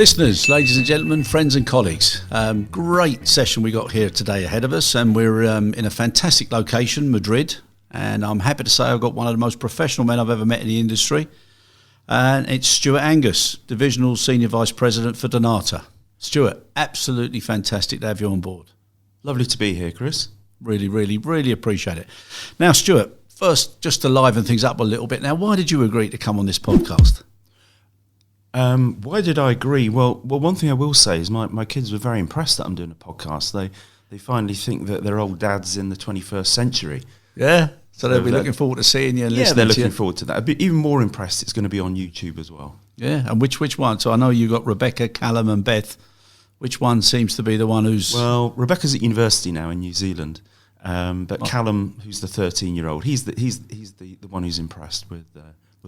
Listeners, ladies and gentlemen, friends and colleagues, great session we got here today ahead of us, and we're in a fantastic location, Madrid, and I'm happy to say I've got one of the most professional men I've ever met in the industry, and it's Stewart Angus, Divisional Senior Vice President for Donata. Stewart, absolutely fantastic to have you on board. Lovely to be here, Chris. Really, really, really appreciate it. Now, Stewart, first, just to liven things up a little bit, now, why did you agree to come on this podcast? Why did I agree? Well, one thing I will say is my kids were very impressed that I'm doing a podcast. They finally think that they're old dads in the 21st century. Yeah, so they'll be looking forward to seeing you and listening to you. Yeah, they're looking forward to that. I'd be even more impressed it's going to be on YouTube as well. Yeah, and which one? So I know you got Rebecca, Callum and Beth. Which one seems to be the one who's... Well, Rebecca's at university now in New Zealand, but Callum, who's the 13-year-old, he's the one who's impressed with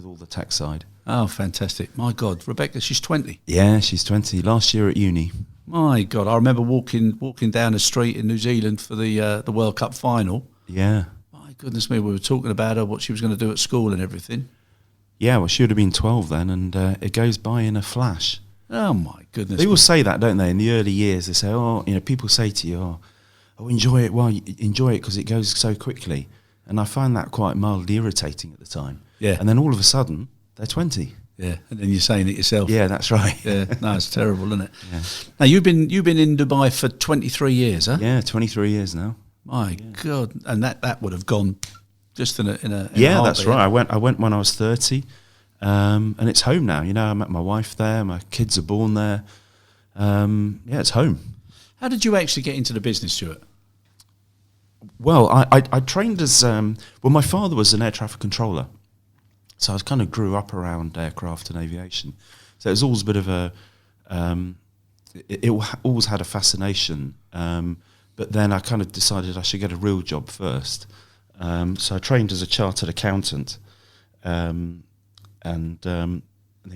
all the tech side. Oh, fantastic. My God, Rebecca, she's 20. Yeah, she's 20. Last year at uni. My God, I remember walking down the street in New Zealand for the World Cup final. Yeah. My goodness me, we were talking about her, what she was going to do at school and everything. Yeah, well, she would have been 12 then, and it goes by in a flash. Oh, my goodness. They will say that, don't they? In the early years, they say, people say to you, enjoy it. Well, enjoy it because it goes so quickly. And I find that quite mildly irritating at the time. Yeah. And then all of a sudden, they're 20. Yeah, and then you're saying it yourself. Yeah, that's right. Yeah, no, it's terrible, isn't it? Yeah. Now, you've been in Dubai for 23 years, huh? Yeah, 23 years now. My God, and that would have gone just in a yeah, that's right. I went when I was 30, and it's home now. You know, I met my wife there. My kids are born there. Yeah, it's home. How did you actually get into the business, Stewart? Well, I trained as my father was an air traffic controller, so I kind of grew up around aircraft and aviation. So it was always a bit of a it always had a fascination. But then I kind of decided I should get a real job first. So I trained as a chartered accountant, and then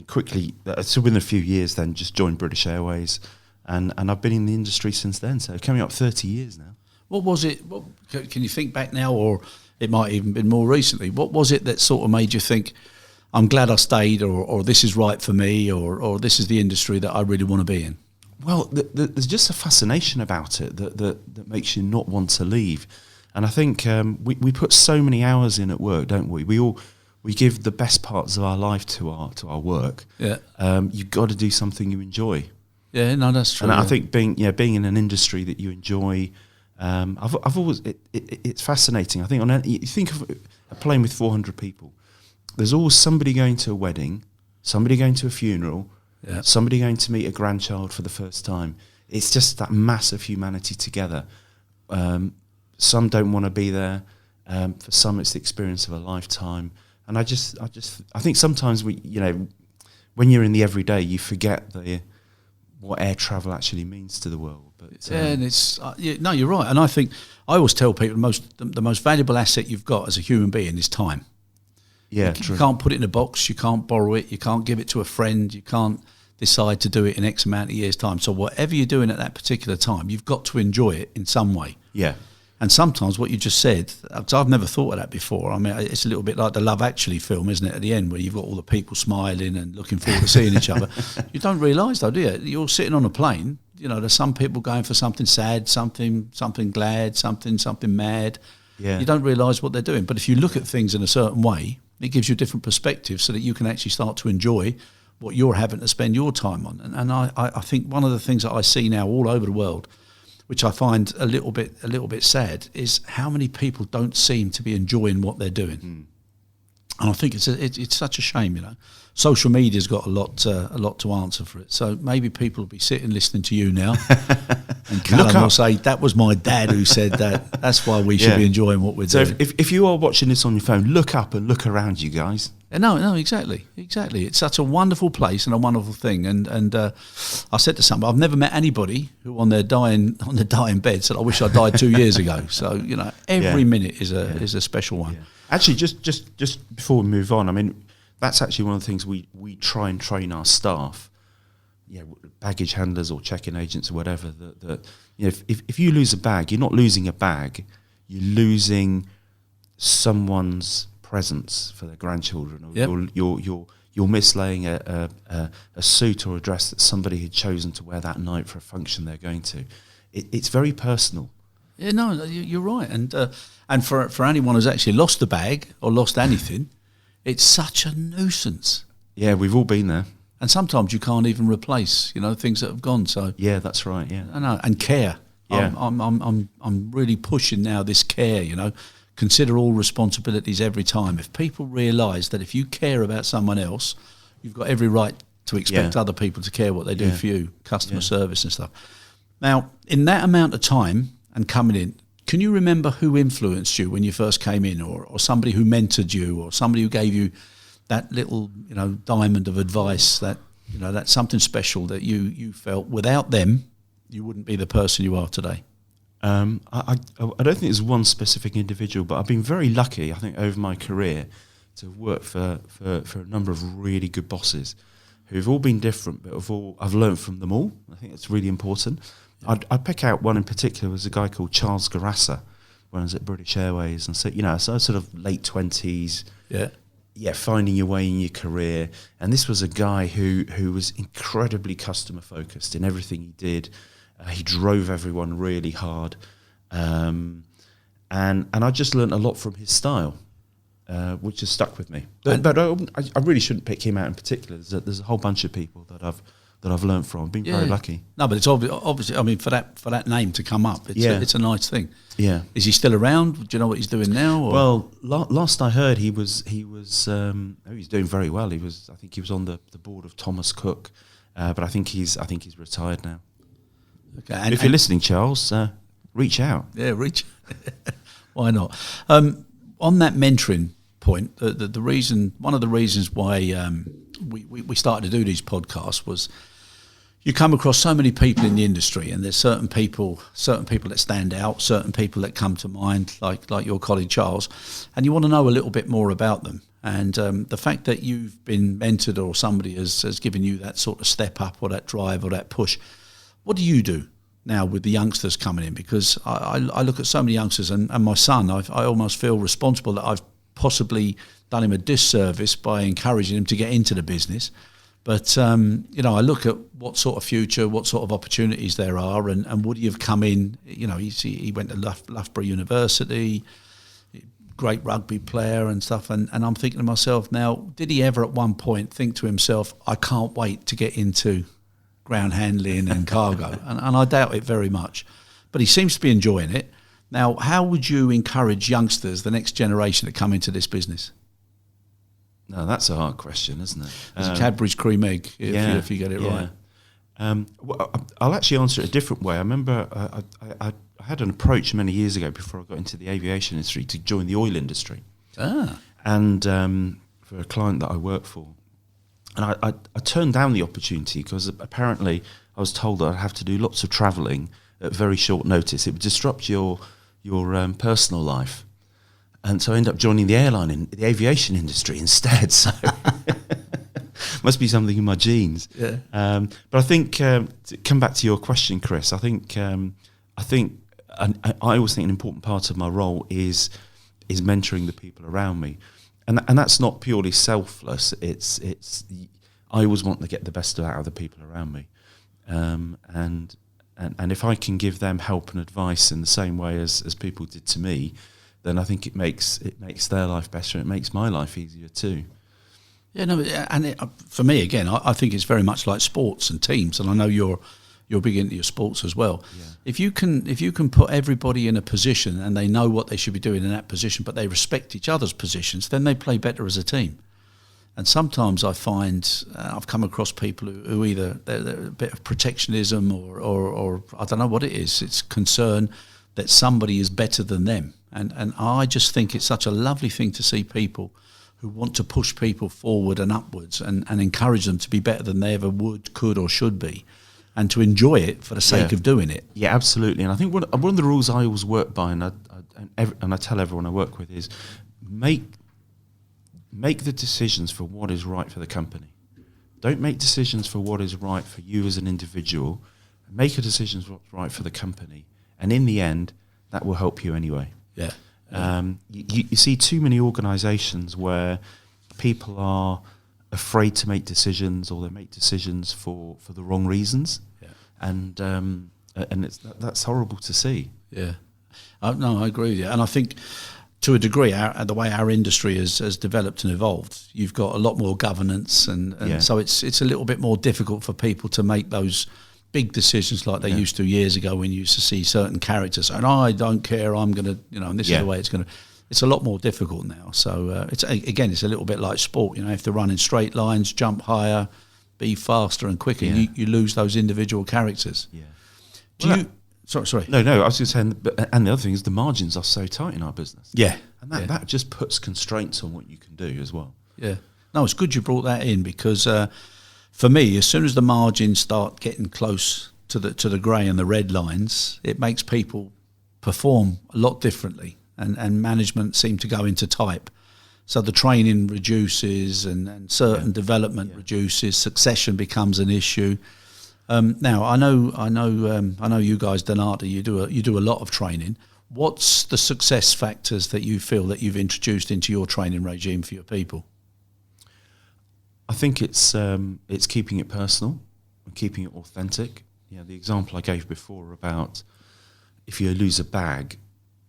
quickly, so within a few years, then just joined British Airways, and I've been in the industry since then. So coming up 30 years now. What was it? Can you think back now, or it might even been more recently? What was it that sort of made you think, I'm glad I stayed, or this is right for me, or this is the industry that I really want to be in? Well, there's just a fascination about it that makes you not want to leave. And I think we put so many hours in at work, don't we? We give the best parts of our life to our work. Yeah. You've got to do something you enjoy. Yeah, no, that's true. And I think being in an industry that you enjoy, I've always it's fascinating. I think you think of a plane with 400 people. There's always somebody going to a wedding, somebody going to a funeral. Yeah. Somebody going to meet a grandchild for the first time. It's just that mass of humanity together. Some don't want to be there. For some, it's the experience of a lifetime. And I think sometimes when you're in the everyday, you forget what air travel actually means to the world. But and it's no, you're right. And I think I always tell people the most valuable asset you've got as a human being is time. Yeah, you can't put it in a box, you can't borrow it, you can't give it to a friend, you can't decide to do it in X amount of years' time. So whatever you're doing at that particular time, you've got to enjoy it in some way. Yeah. And sometimes what you just said, I've never thought of that before. I mean, it's a little bit like the Love Actually film, isn't it, at the end, where you've got all the people smiling and looking forward to seeing each other. You don't realise, though, do you? You're sitting on a plane, there's some people going for something sad, something glad, something mad. Yeah. You don't realise what they're doing. But if you look at things in a certain way, it gives you a different perspective so that you can actually start to enjoy what you're having to spend your time on. And I think one of the things that I see now all over the world, which I find a little bit sad, is how many people don't seem to be enjoying what they're doing. Mm. And I think it's such a shame, Social media's got a lot to answer for it. So maybe people will be sitting listening to you now, and Callum will say, "That was my dad who said that. That's why we should be enjoying what we're doing." So if you are watching this on your phone, look up and look around you guys. No, exactly. It's such a wonderful place and a wonderful thing. And I said to somebody, I've never met anybody who on their dying bed said, "I wish I died 2 years ago." So every minute is a special one. Yeah. Actually, just before we move on, I mean, that's actually one of the things we try and train our staff, baggage handlers or check-in agents or whatever. That if you lose a bag, you're not losing a bag, you're losing someone's presence for their grandchildren, or you're you're mislaying a suit or a dress that somebody had chosen to wear that night for a function they're going to. It's very personal. Yeah, no, you're right. And for anyone who's actually lost a bag or lost anything, it's such a nuisance. Yeah, we've all been there. And sometimes you can't even replace, things that have gone. So yeah, that's right. Yeah, I know. And care. Yeah. I'm really pushing now this care. Consider all responsibilities every time. If people realise that if you care about someone else, you've got every right to expect other people to care what they do for you, customer service and stuff. Now, in that amount of time and coming in, can you remember who influenced you when you first came in, or somebody who mentored you, or somebody who gave you that little, diamond of advice, that, that's something special that you felt without them, you wouldn't be the person you are today? I don't think there's one specific individual, but I've been very lucky, I think, over my career to work for a number of really good bosses who've all been different, but I've learned from them all. I think it's really important. I'd pick out one in particular, was a guy called Charles Garassa when I was at British Airways, and so so sort of late 20s. Yeah, finding your way in your career. And this was a guy who was incredibly customer focused in everything he did. He drove everyone really hard, and I just learned a lot from his style, which has stuck with me. But I really shouldn't pick him out in particular. There's a whole bunch of people that I've learned from. I've been very lucky. No, but it's obviously. I mean, for that name to come up, it's a nice thing. Yeah. Is he still around? Do you know what he's doing now? Or? Well, last I heard, he's doing very well. I think he was on the board of Thomas Cook, but I think he's retired now. Okay. And if you're listening, Charles, reach out. Yeah, reach. Why not? On that mentoring point, one of the reasons why we started to do these podcasts was you come across so many people in the industry, and there's certain people that stand out, certain people that come to mind, like your colleague Charles, and you want to know a little bit more about them. And the fact that you've been mentored, or somebody has given you that sort of step up, or that drive, or that push. What do you do now with the youngsters coming in? Because I look at so many youngsters, and my son, I almost feel responsible that I've possibly done him a disservice by encouraging him to get into the business. But, I look at what sort of future, what sort of opportunities there are, and would he have come in, he went to Loughborough University, great rugby player and stuff, and I'm thinking to myself now, did he ever at one point think to himself, I can't wait to get into ground handling and cargo? and I doubt it very much. But he seems to be enjoying it. Now, how would you encourage youngsters, the next generation, to come into this business? No, that's a hard question, isn't it? It's a Cadbury's cream egg, if you get it right. Well, I'll actually answer it a different way. I remember I had an approach many years ago before I got into the aviation industry to join the oil industry. And for a client that I work for. And I turned down the opportunity because apparently I was told that I'd have to do lots of travelling at very short notice. It would disrupt your personal life. And so I ended up joining the aviation industry instead. So must be something in my genes. Yeah. But I think to come back to your question, Chris, I think I always think an important part of my role is mentoring the people around me. And that's not purely selfless. It's I always want to get the best out of the people around me, and if I can give them help and advice in the same way as people did to me, then I think it makes their life better. It makes my life easier too. Yeah, no, and for me again, I think it's very much like sports and teams, and I know you're big into your sports as well. Yeah. If you can put everybody in a position and they know what they should be doing in that position, but they respect each other's positions, then they play better as a team. And sometimes I find I've come across people who either they're a bit of protectionism or I don't know what it is. It's concern that somebody is better than them. And I just think it's such a lovely thing to see people who want to push people forward and upwards and encourage them to be better than they ever would, could or should be, and to enjoy it for the sake of doing it. Yeah, absolutely. And I think one of the rules I always work by, and I tell everyone I work with, is make the decisions for what is right for the company. Don't make decisions for what is right for you as an individual. Make a decision for what's right for the company. And in the end, that will help you anyway. Yeah. You see too many organisations where people are afraid to make decisions, or they make decisions for the wrong reasons. Yeah. And that's horrible to see. Yeah. No, I agree with you. And I think to a degree, the way our industry has developed and evolved, you've got a lot more governance, and so it's a little bit more difficult for people to make those big decisions like they used to years ago, when you used to see certain characters and I don't care, I'm going to, and this is the way it's going to. It's a lot more difficult now. So it's a little bit like sport. You have to run in straight lines, jump higher, be faster and quicker. Yeah. You lose those individual characters. Yeah. Sorry. No. I was just saying, and the other thing is the margins are so tight in our business. Yeah. And that just puts constraints on what you can do as well. Yeah. No, it's good you brought that in, because for me, as soon as the margins start getting close to the grey and the red lines, it makes people perform a lot differently, and management seem to go into type. So the training reduces, and certain development reduces. Succession becomes an issue. Now I know you guys, Donata, you do a lot of training. What's the success factors that you feel that you've introduced into your training regime for your people? I think it's keeping it personal and keeping it authentic. The example I gave before about if you lose a bag,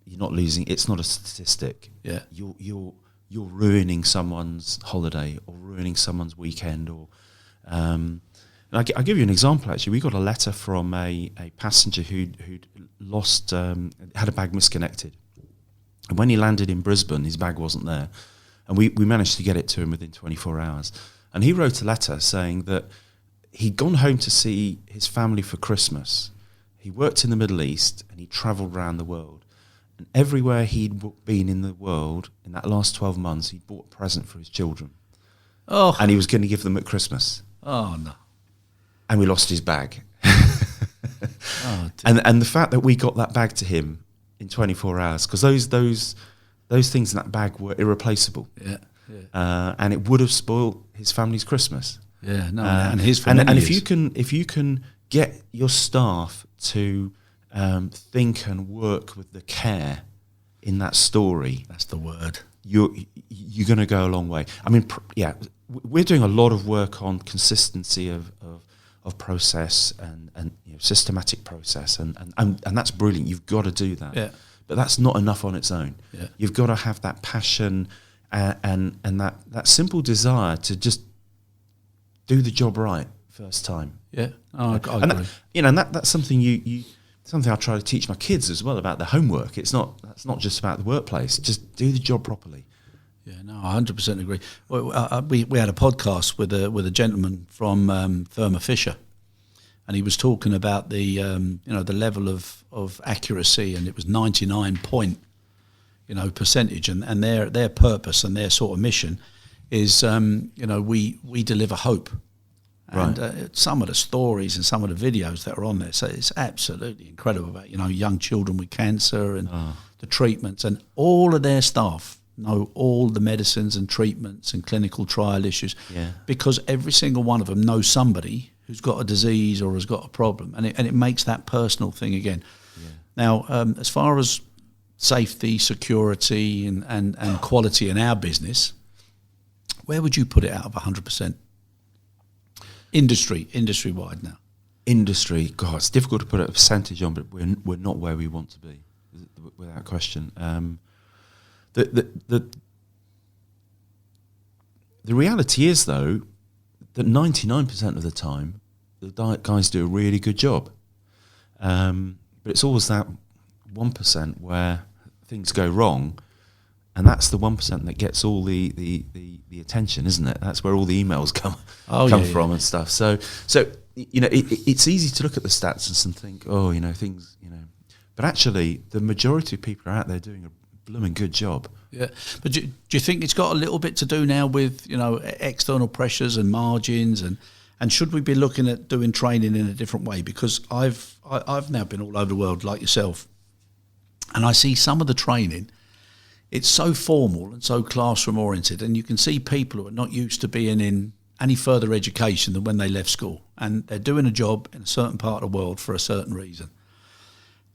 you're not losing. It's not a statistic. Yeah, you're ruining someone's holiday or ruining someone's weekend. Or and I'll give you an example. Actually, we got a letter from a passenger who'd lost, had a bag misconnected, and when he landed in Brisbane, his bag wasn't there, and we managed to get it to him within 24 hours. And he wrote a letter saying that he'd gone home to see his family for Christmas. He worked in the Middle East and he travelled around the world. And everywhere he'd been in the world in that last 12 months, he'd bought a present for his children. Oh. And he was going to give them at Christmas. Oh, no. And we lost his bag. Oh, and the fact that we got that bag to him in 24 hours, because those things in that bag were irreplaceable. Yeah. And it would have spoiled his family's Christmas. Yeah, no, and his family. And if you can get your staff to think and work with the care in that story, that's the word. You're going to go a long way. I mean, we're doing a lot of work on consistency of process and systematic process, and that's brilliant. You've got to do that. Yeah. But that's not enough on its own. Yeah. You've got to have that passion and that simple desire to just do the job right first time. Yeah, I agree. And that's something something I try to teach my kids as well about their homework. That's not just about the workplace. Just do the job properly. Yeah, no, I 100% agree. Well, we had a podcast with a gentleman from Thermo Fisher, and he was talking about the the level of accuracy, and it was 99% and their purpose and their sort of mission is we deliver hope. And Right. Some of the stories and some of the videos that are on there, so it's absolutely incredible about young children with cancer and the treatments, and all of their staff know all the medicines and treatments and clinical trial issues, because every single one of them knows somebody who's got a disease or has got a problem, and it makes that personal thing again. Yeah. Now, as far as safety, security, and quality in our business, where would you put it out of 100%? Industry-wide now. Industry, God, it's difficult to put a percentage on, but we're not where we want to be, without question. The reality is, though, that 99% of the time, the guys do a really good job. But it's always that 1% where things go wrong, and that's the 1% that gets all the attention, isn't it? That's where all the emails come from and stuff. So it's easy to look at the stats and think, things, but actually the majority of people are out there doing a blooming good job. Yeah, but do you think it's got a little bit to do now with external pressures and margins, and should we be looking at doing training in a different way? Because I've now been all over the world like yourself, and I see some of the training, it's so formal and so classroom oriented, and you can see people who are not used to being in any further education than when they left school, and they're doing a job in a certain part of the world for a certain reason,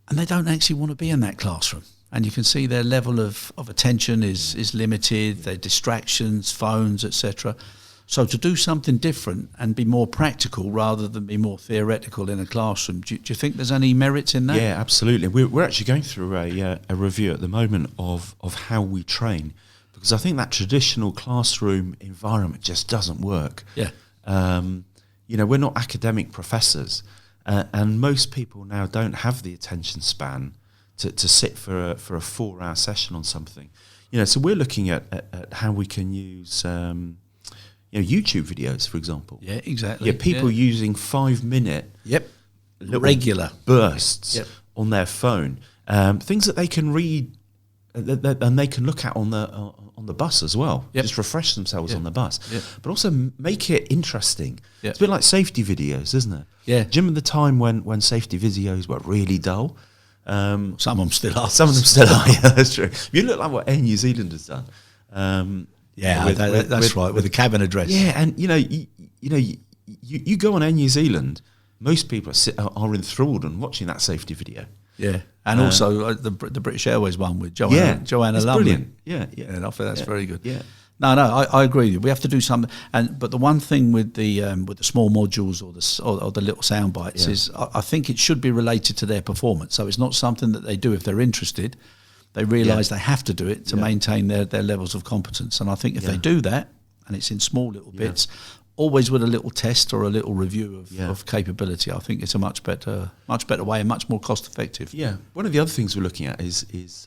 and they don't actually want to be in that classroom. And you can see their level of attention is limited, their distractions, phones, etc. So to do something different and be more practical rather than be more theoretical in a classroom, do you think there's any merits in that? Yeah, absolutely. We're actually going through a review at the moment of how we train, because I think that traditional classroom environment just doesn't work. Yeah. We're not academic professors, and most people now don't have the attention span to sit for a 4-hour session on something. So we're looking at how we can use YouTube videos, for example. Yeah, exactly. Yeah, people using 5-minute regular bursts on their phone, things that they can read and they can look at on the bus as well. Just refresh themselves on the bus, but also make it interesting. It's a bit like safety videos, isn't it? Yeah. Do you remember the time when safety videos were really dull? Some of them still are. Some of them still are. Yeah, that's true. You look like what Air New Zealand has done. That's right, with the cabin address. Yeah, and you go on Air New Zealand, most people are enthralled on watching that safety video. Yeah, and also the British Airways one with Joanna it's Lumley. brilliant. Yeah, and I think that's very good. Yeah. No, I agree with you. We have to do something, but the one thing with the small modules or the little sound bites is I think it should be related to their performance. So it's not something that they do if they're interested. They realise they have to do it to maintain their levels of competence. And I think if they do that, and it's in small little bits, always with a little test or a little review of capability, I think it's a much better way and much more cost effective. Yeah. One of the other things we're looking at is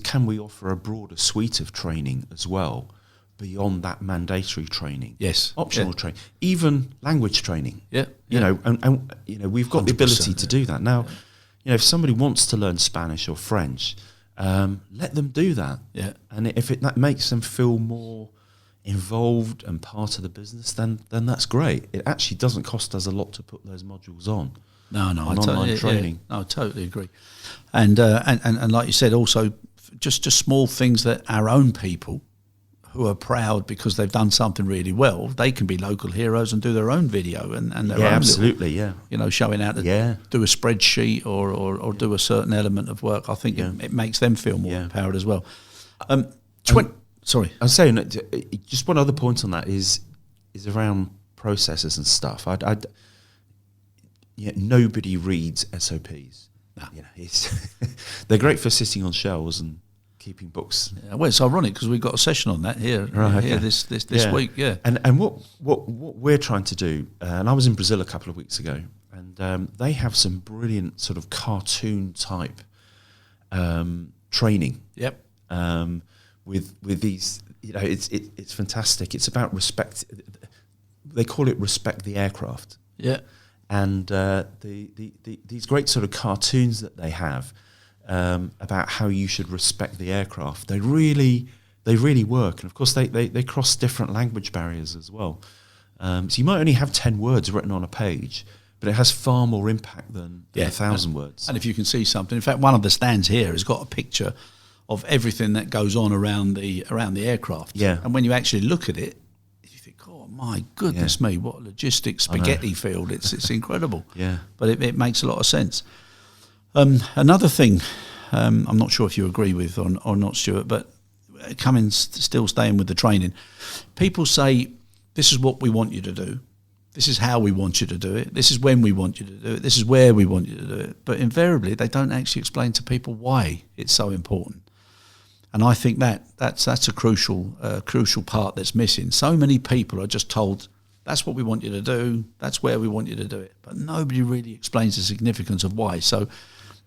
can we offer a broader suite of training as well beyond that mandatory training? Yes. Optional training, even language training. Yeah. And we've got the ability to do that now. If somebody wants to learn Spanish or French, let them do that. Yeah. And if that makes them feel more involved and part of the business, then that's great. It actually doesn't cost us a lot to put those modules on. No, online training. Yeah. No, I totally agree. And like you said, also just small things that our own people who are proud because they've done something really well, they can be local heroes and do their own video and their own absolutely, little, showing how to do a spreadsheet or do a certain element of work. I think it makes them feel more empowered as well. Sorry, I was saying just one other point on that is around processes and stuff. Nobody reads SOPs. No. They're great for sitting on shelves and keeping books. Yeah, well, it's ironic because we've got a session on that here this week. Yeah, and what we're trying to do, and I was in Brazil a couple of weeks ago, and they have some brilliant sort of cartoon type training. Yep. With these, it's fantastic. It's about respect. They call it respect the aircraft. Yeah. And these great sort of cartoons that they have about how you should respect the aircraft, they really work. And of course, they cross different language barriers as well. So you might only have 10 words written on a page, but it has far more impact than 1,000 words. And if you can see something, in fact, one of the stands here has got a picture of everything that goes on around the aircraft. Yeah. And when you actually look at it, you think, oh my goodness me, what a logistics spaghetti field. It's incredible. Yeah. But it makes a lot of sense. Another thing, I'm not sure if you agree with or not, Stuart, but still staying with the training, people say, this is what we want you to do. This is how we want you to do it. This is when we want you to do it. This is where we want you to do it. But invariably, they don't actually explain to people why it's so important. And I think that's a crucial part that's missing. So many people are just told, that's what we want you to do, that's where we want you to do it. But nobody really explains the significance of why. So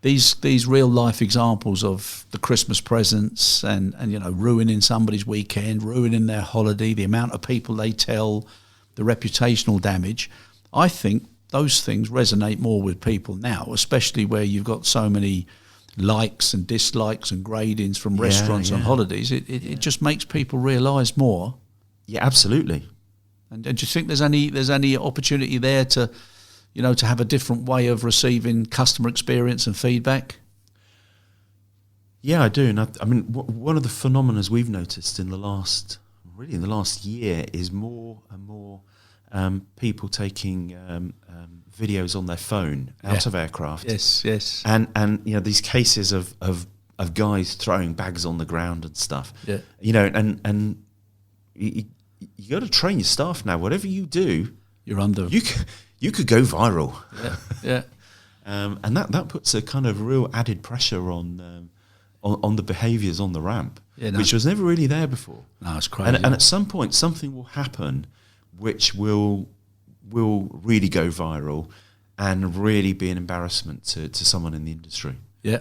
these real life examples of the Christmas presents and ruining somebody's weekend, ruining their holiday, the amount of people they tell, the reputational damage, I think those things resonate more with people now, especially where you've got so many likes and dislikes and gradings from restaurants and holidays. It just makes people realise more. Yeah, absolutely. And do you think there's any opportunity there to have a different way of receiving customer experience and feedback? Yeah, I do. And I mean, one of the phenomena we've noticed in the last year is more and more people taking videos on their phone out of aircraft. Yes. And these cases of guys throwing bags on the ground and stuff. Yeah. you got to train your staff now. Whatever you do, you're under. You could go viral. Yeah. And that puts a kind of real added pressure on the behaviours on the ramp, which was never really there before. No, it's crazy. And at some point, something will happen which will really go viral and really be an embarrassment to someone in the industry. Yeah,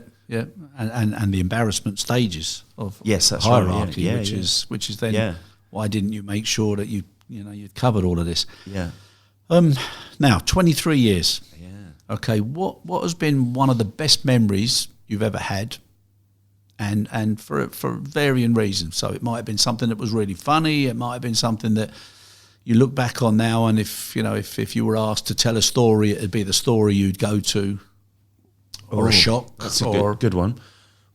and the embarrassment stages of that's hierarchy, right. which is then why didn't you make sure that you'd covered all of this? Yeah. Now 23 years. Yeah. Okay, what has been one of the best memories you've ever had? And for varying reasons. So it might have been something that was really funny. It might have been something that you look back on now, and if you were asked to tell a story, it'd be the story you'd go to, or a shock. That's a good one.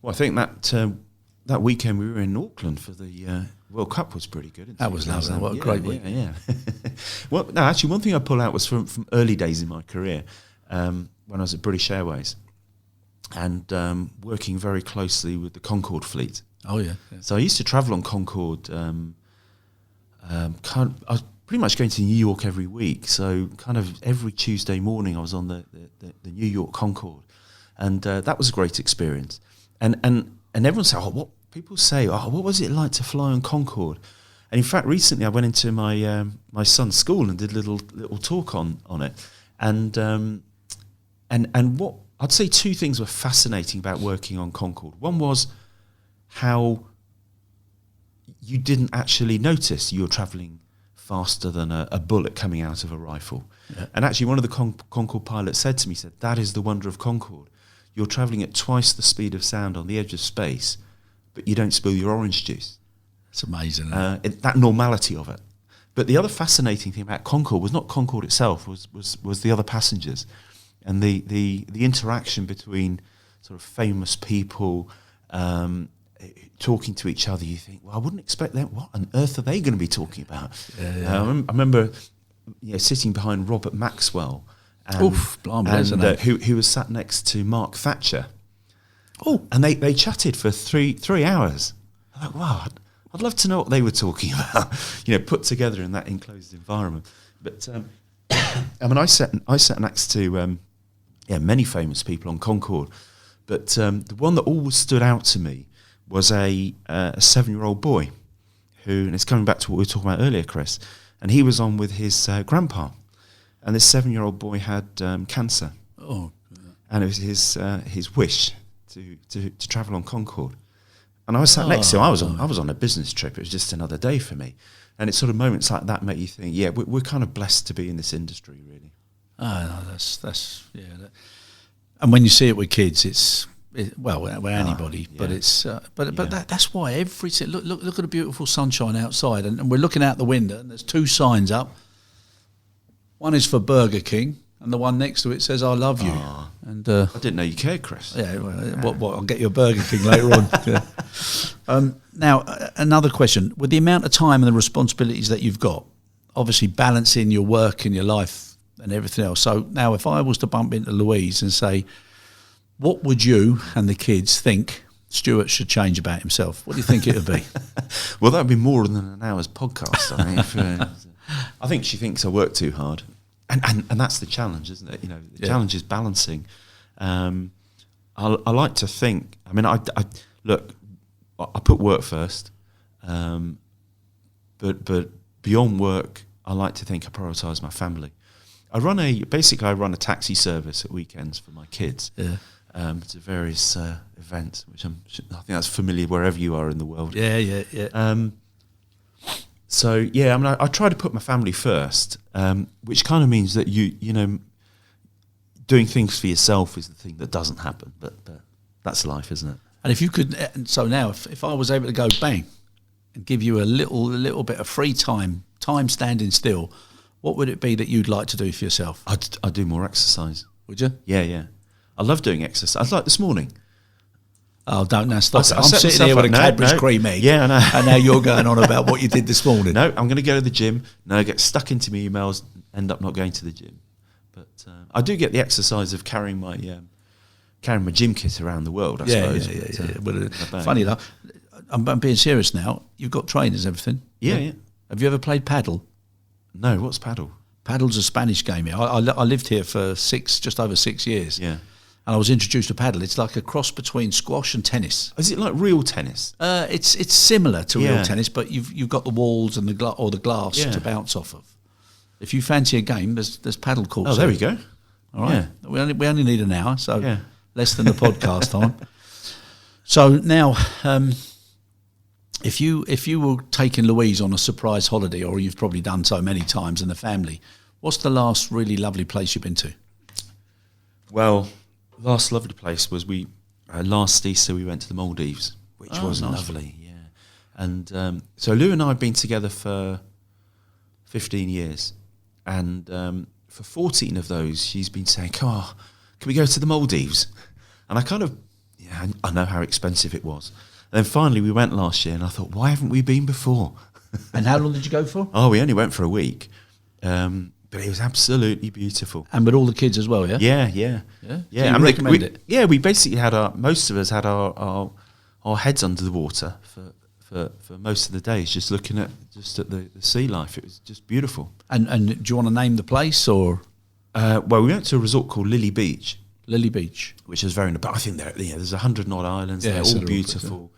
Well, I think that weekend we were in Auckland for the World Cup was pretty good. That was lovely. What a great week. Yeah. Well, no, actually, one thing I pull out was from early days in my career, when I was at British Airways, and working very closely with the Concorde fleet. Oh yeah. So I used to travel on Concorde. I was pretty much going to New York every week. So kind of every Tuesday morning I was on the New York Concorde, and that was a great experience. And everyone said, what people say, what was it like to fly on Concorde? And in fact, recently I went into my my son's school and did a little talk on it, and what I'd say two things were fascinating about working on Concorde. One was how you didn't actually notice you were travelling faster than a bullet coming out of a rifle. Yeah. And actually one of the Concorde pilots said to me, that is the wonder of Concorde. You're travelling at twice the speed of sound on the edge of space, but you don't spill your orange juice. It's amazing. That normality of it. But the other fascinating thing about Concorde was not Concorde itself, was the other passengers. And the interaction between sort of famous people talking to each other. You think, well, I wouldn't expect them. What on earth are they going to be talking about? I remember sitting behind Robert Maxwell, and who was sat next to Mark Thatcher. Oh, and they chatted for three hours. I thought, wow, I'd love to know what they were talking about. Put together in that enclosed environment. But I mean, I sat next to many famous people on Concorde, but the one that always stood out to me was a 7-year-old boy who, and it's coming back to what we were talking about earlier, Chris, and he was on with his grandpa, and this 7-year-old boy had cancer. Oh, and it was his wish to travel on Concorde, and I was sat next to him. I was on a business trip. It was just another day for me, and it's sort of moments like that make you think, we're kind of blessed to be in this industry, really. That's and when you see it with kids, it's with anybody, but it's that's why look at the beautiful sunshine outside, and we're looking out the window, and there's two signs up. One is for Burger King, and the one next to it says "I love you." And I didn't know you cared, Chris. Yeah, what? I'll get you a Burger King later on. Yeah. Now, another question: with the amount of time and the responsibilities that you've got, obviously balancing your work and your life and everything else. So now, if I was to bump into Louise and say, what would you and the kids think Stewart should change about himself? What do you think it would be? Well, that would be more than an hour's podcast. I think she thinks I work too hard, and that's the challenge, isn't it? The challenge is balancing. I like to think. I mean, I put work first, but beyond work, I like to think I prioritise my family. I run a taxi service at weekends for my kids. Yeah. To various events, which I think that's familiar wherever you are in the world. Yeah. So I mean, I try to put my family first, which kind of means that doing things for yourself is the thing that doesn't happen. But that's life, isn't it? And if you could, so now if I was able to go bang and give you a little bit of free time standing still, what would it be that you'd like to do for yourself? I'd do more exercise. Would you? Yeah. I love doing exercise. Like this morning. Oh, don't now stop it. I'm sitting here with a Cadbury's cream egg. Yeah, I know. And now you're going on about what you did this morning. No, I'm going to go to the gym. No, I get stuck into my emails, end up not going to the gym. But I do get the exercise of carrying my gym kit around the world, I suppose. Yeah. Funny enough, I'm being serious now. You've got trainers and everything. Yeah. Have you ever played paddle? No, what's paddle? Paddle's a Spanish game here. I lived here for just over 6 years. Yeah. And I was introduced to paddle. It's like a cross between squash and tennis. Is it like real tennis? It's similar to real tennis, but you've got the walls and the glass to bounce off of. If you fancy a game, there's paddle courts. Oh, there we go. All right. Yeah. We only need an hour, so less than the podcast time. So now, if you were taking Louise on a surprise holiday, or you've probably done so many times in the family, what's the last really lovely place you've been to? Well, last lovely place was last Easter we went to the Maldives, which was nice. Lovely. Yeah, and so Lou and I have been together for 15 years, and for 14 of those, she's been saying, "Come on, can we go to the Maldives?" And I know how expensive it was. And then finally we went last year, and I thought, why haven't we been before? And how long did you go for? Oh, we only went for a week. But it was absolutely beautiful. And with all the kids as well, yeah? Yeah. So you recommend it? Yeah, we basically most of us had our heads under the water for most of the days, just looking at the sea life. It was just beautiful. And do you want to name the place, or? Well, we went to a resort called Lily Beach. Lily Beach, which is very. But I think there's 100 odd islands. Yeah, they're all beautiful.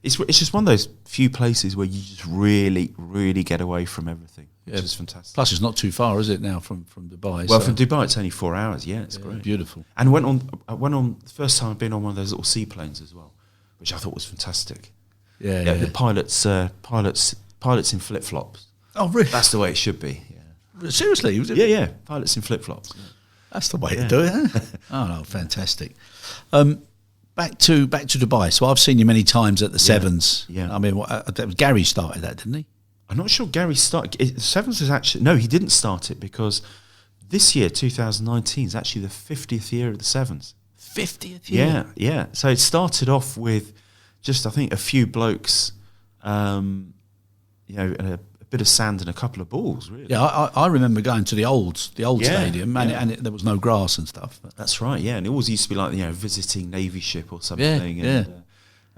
It's just one of those few places where you just really, really get away from everything, which is fantastic. Plus, it's not too far, is it now from Dubai? Well, from Dubai, it's only 4 hours. Yeah, it's great, beautiful. And I went on the first time I've been on one of those little seaplanes as well, which I thought was fantastic. Yeah. The pilots in flip flops. Oh, really? That's the way it should be. Yeah. Seriously? Was it? Yeah. Pilots in flip flops. Yeah. That's the way to do it. Huh? Oh no, fantastic. Back to Dubai. So I've seen you many times at the Sevens. Yeah. I mean, Gary started that, didn't he? I'm not sure Gary started. The Sevens was actually he didn't start it, because this year, 2019, is actually the 50th year of the Sevens. 50th year. Yeah. So it started off with just, I think, a few blokes, and a bit of sand and a couple of balls, really. Yeah, I remember going to the old stadium, and there was no grass and stuff. That's right, yeah. And it always used to be like, visiting Navy ship or something.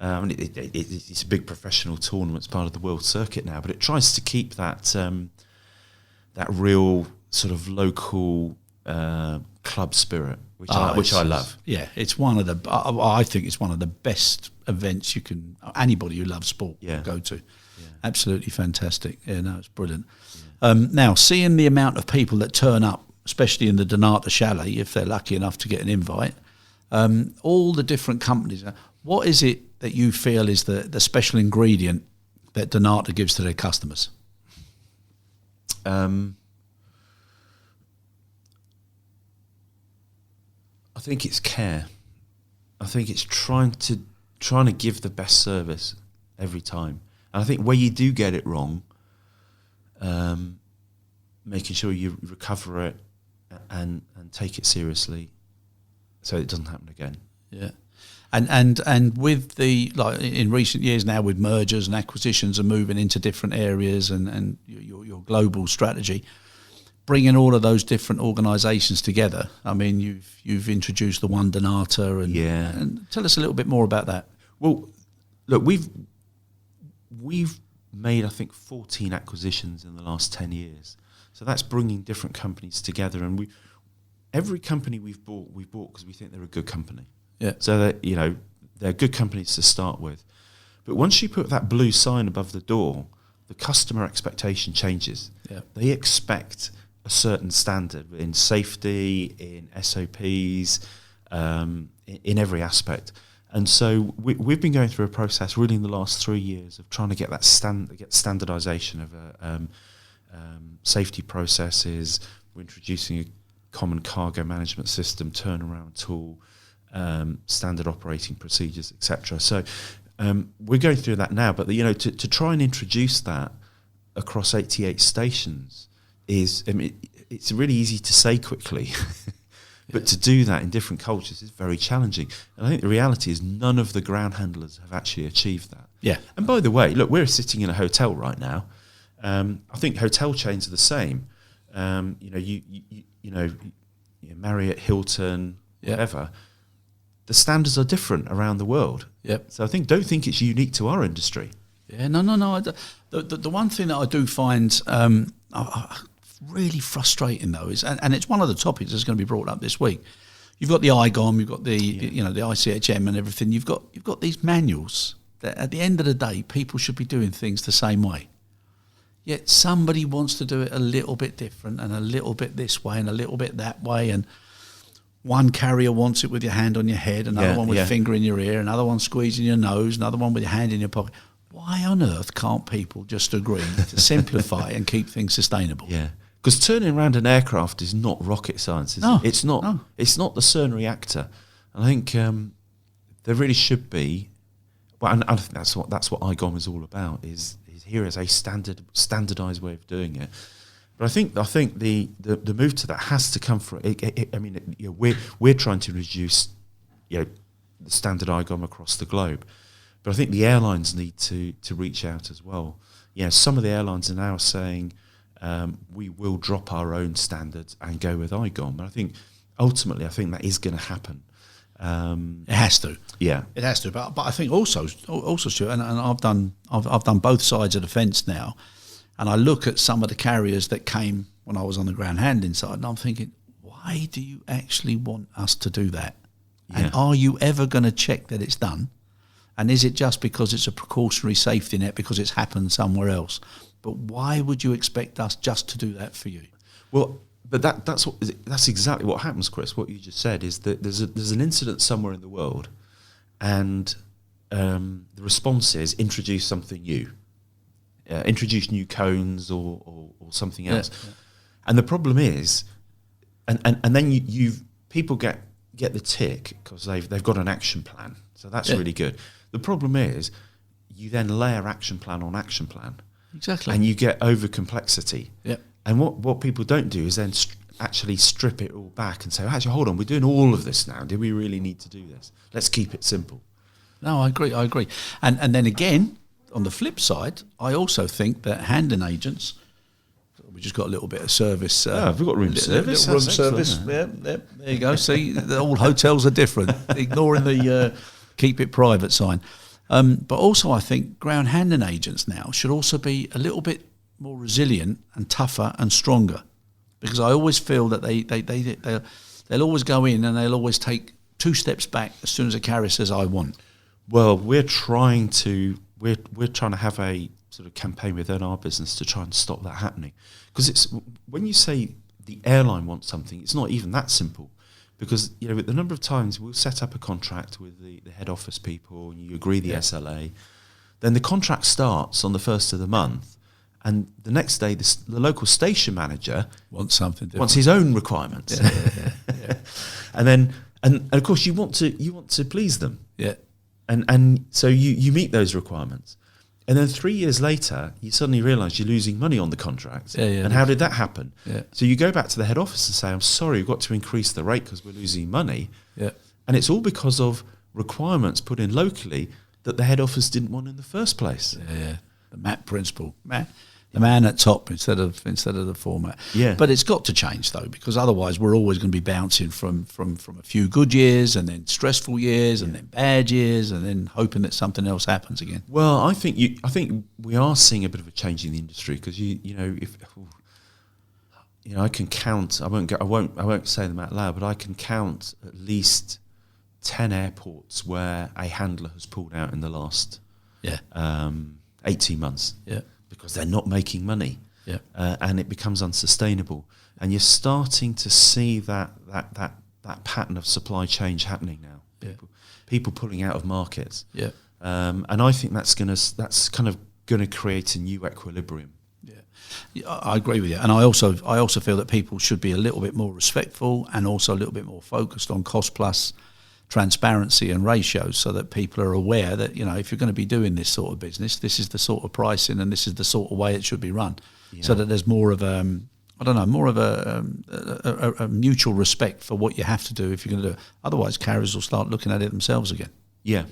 It's a big professional tournament. It's part of the world circuit now, but it tries to keep that real sort of local club spirit, which I love. Yeah, it's one of the. I think it's one of the best events anybody who loves sport go to. Yeah. Absolutely fantastic. Yeah, no, it's brilliant. Yeah. Now, seeing the amount of people that turn up, especially in the Donata Chalet, if they're lucky enough to get an invite, all the different companies. What is it that you feel is the special ingredient that Donata gives to their customers? I think it's care. I think it's trying to give the best service every time. And I think where you do get it wrong, making sure you recover it and take it seriously, so it doesn't happen again. Yeah, and with in recent years now, with mergers and acquisitions and moving into different areas and your global strategy, bringing all of those different organisations together. I mean, you've introduced the One Donata, and tell us a little bit more about that. Well, look, we've made, I think, 14 acquisitions in the last 10 years. So that's bringing different companies together, and every company we've bought because we think they're a good company. Yeah. So that they're good companies to start with, but once you put that blue sign above the door, the customer expectation changes. Yeah. They expect a certain standard in safety, in SOPs, in every aspect. And so we've been going through a process really in the last 3 years of trying to get that standardization of safety processes. We're introducing a common cargo management system, turnaround tool, standard operating procedures, etc. So we're going through that now. But to try and introduce that across 88 stations is, it's really easy to say quickly. But to do that in different cultures is very challenging. And I think the reality is none of the ground handlers have actually achieved that. Yeah. And by the way, look, we're sitting in a hotel right now. I think hotel chains are the same. Marriott, Hilton, whatever. The standards are different around the world. Yep. So don't think it's unique to our industry. Yeah, no. The one thing that I do find really frustrating though is, and it's one of the topics that's going to be brought up this week. You've got the IGOM, you've got the the ICHM and everything. You've got these manuals that at the end of the day, people should be doing things the same way. Yet somebody wants to do it a little bit different and a little bit this way and a little bit that way. And one carrier wants it with your hand on your head, another one with your finger in your ear, another one squeezing your nose, another one with your hand in your pocket. Why on earth can't people just agree to simplify and keep things sustainable? Yeah, because turning around an aircraft is not rocket science. Is it? It's not. No. It's not the CERN reactor. And I think there really should be. Well, and I think that's what IGOM is all about. Is here as a standardized way of doing it. But I think the move to that has to come from. We're trying to reduce, the standard IGOM across the globe, but I think the airlines need to reach out as well. Some of the airlines are now saying we will drop our own standards and go with IGOM. But I think ultimately, that is going to happen. It has to. Yeah, it has to. But I think also, Stuart, and I've done both sides of the fence now, and I look at some of the carriers that came when I was on the ground handling side, and I'm thinking, why do you actually want us to do that? Yeah. And are you ever going to check that it's done? And is it just because it's a precautionary safety net because it's happened somewhere else? But why would you expect us just to do that for you? Well, but that's exactly what happens, Chris. What you just said is that there's an incident somewhere in the world, and the response is introduce something new, introduce new cones or something else. Yeah. And the problem is, and then people get the tick because they've got an action plan, so that's really good. The problem is you then layer action plan on action plan, exactly, and you get over complexity. Yeah. And what people don't do is then actually strip it all back and say, actually, hold on, we're doing all of this now. Do we really need to do this? Let's keep it simple. No, I agree. And then again, on the flip side, I also think that handling agents, we just got a little bit of service. We've got room service. Room service. Yeah, there you go. See, all hotels are different, ignoring the keep it private sign. But also I think ground handling agents now should also be a little bit more resilient and tougher and stronger, because I always feel that they'll always go in and they'll always take 2 steps back as soon as a carrier says I want. Well, we're trying to have a sort of campaign within our business to try and stop that happening, because it's when you say the airline wants something, it's not even that simple, because the number of times we'll set up a contract with the head office people and you agree the SLA, then the contract starts on the first of the month. And the next day, the local station manager wants something different. Wants his own requirements. Yeah. and of course you want to please them. Yeah. And so you meet those requirements. And then 3 years later, you suddenly realise you're losing money on the contract. Yeah. And how did that happen? Yeah. So you go back to the head office and say, I'm sorry, we've got to increase the rate because we're losing money. Yeah. And it's all because of requirements put in locally that the head office didn't want in the first place. Yeah. The MAP principle. The man at top instead of the format. Yeah. But it's got to change though, because otherwise we're always going to be bouncing from a few good years and then stressful years and then bad years and then hoping that something else happens again. Well, I think we are seeing a bit of a change in the industry, because I can count. I won't say them out loud, but I can count at least 10 airports where a handler has pulled out in the last 18 months. Yeah. Because they're not making money, yeah, and it becomes unsustainable. And you're starting to see that pattern of supply change happening now. People pulling out of markets. Yeah, and I think that's kind of going to create a new equilibrium. Yeah, I agree with you, and I also feel that people should be a little bit more respectful and also a little bit more focused on cost plus transparency and ratios, so that people are aware that if you're going to be doing this sort of business, this is the sort of pricing and this is the sort of way it should be run, so that there's more of a mutual respect for what you have to do if you're going to do it. Otherwise, carriers will start looking at it themselves again. Yeah.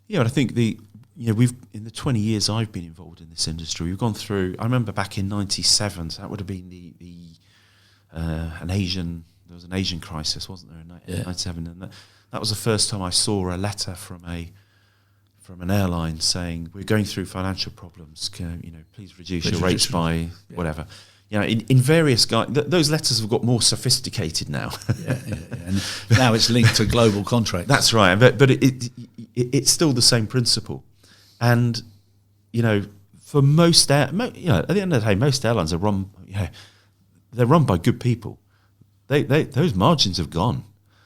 But I think we've in the 20 years I've been involved in this industry, we've gone through. I remember back in '97, so that would have been there was an Asian crisis, wasn't there, in 1997? And that was the first time I saw a letter from from an airline saying we're going through financial problems. Please reduce your rates by whatever. In various those letters have got more sophisticated now. And now it's linked to global contracts. That's right, but it's still the same principle. And for most at the end of the day, most airlines are run. They're run by good people. Those margins have gone.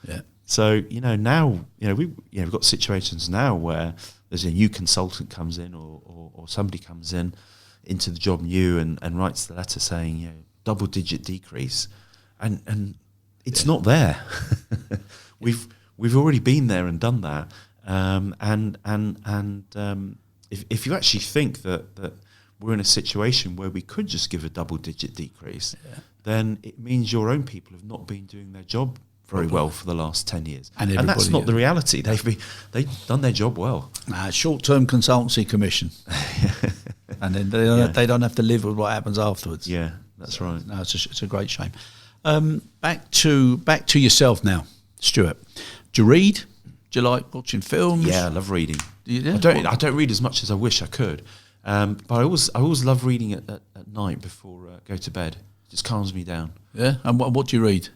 Yeah. So now we've got situations now where there's a new consultant comes in or somebody comes into the job new and writes the letter saying double-digit decrease, and it's not there. We've already been there and done that, if you actually think that we're in a situation where we could just give a double-digit decrease, then it means your own people have not been doing their job very well for the last 10 years. And that's not the reality. They've done their job well. Short-term consultancy commission. And then they don't have to live with what happens afterwards. Yeah, that's right. No, it's a great shame. Back to yourself now, Stuart. Do you read? Do you like watching films? Yeah, I love reading. Yeah. I don't read as much as I wish I could, but I always love reading at night before I go to bed. It just calms me down. Yeah, and what do you read?